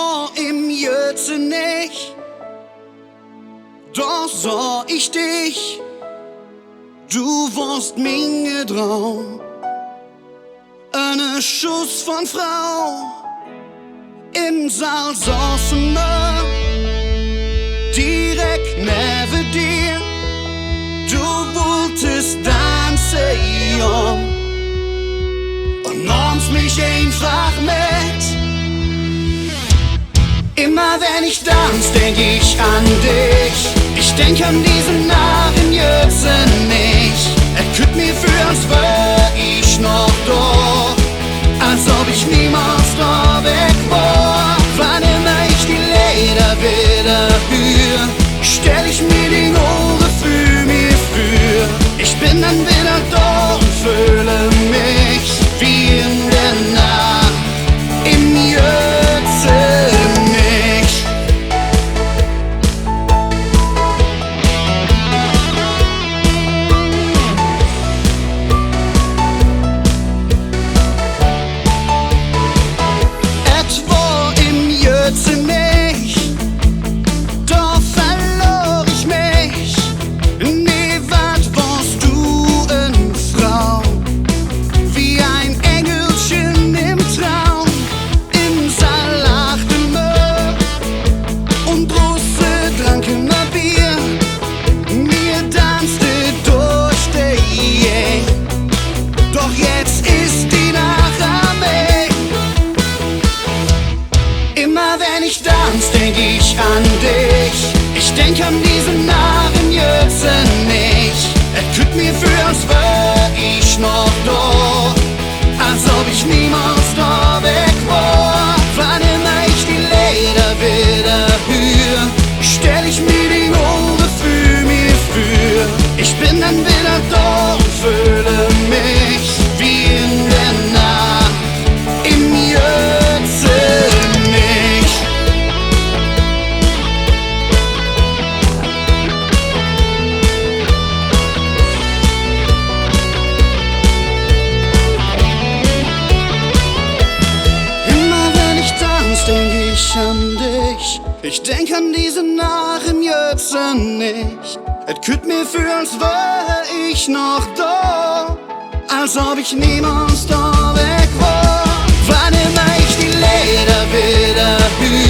war im Jötze nicht, doch sah ich dich. Du warst minge Traum, eine Schuss von Frau. Im Saal saßen wir direkt neben dir. Du wolltest tanzen und nahmst mich einfach mit. Immer wenn ich tanz, denk ich an dich. Ich denk an diesen Narren Jötze nicht. Könnt mir für, als wär ich noch da, als ob ich niemals da weg war. Wann immer ich die Lieder wieder höre, stell ich mir die Ohren für mir für. Ich bin dann wieder da und fühle mich wie in der Nacht im Jötze nicht. Etwa im Jötze nicht, da verlor ich mich. Nee, wat warst du eine Frau, wie ein Engelchen im Traum. Im Saal lachten wir und Russe tranken wir Bier. Mir tanzte durch die doch jetzt ist die Nacht am Weg. Immer wenn ich tanz, denk ich an dich. Ich denk an diesen Narren Jötze nicht. Könnt mir für, als wär ich noch da, als ob ich niemals da weg war. Wann immer ich die Lieder wieder höre, stell ich mir die Ohren für mir für. Ich bin dann wieder da und fühle mich wie in der Nacht im Jötze nicht. Immer wenn ich tanz, denk ich an dich. Ich denk an diesen Narren Jötze nicht. Könnt mir für, als wär ich noch da, als ob ich niemals da weg war. Wann immer ich die Lieder wieder höre,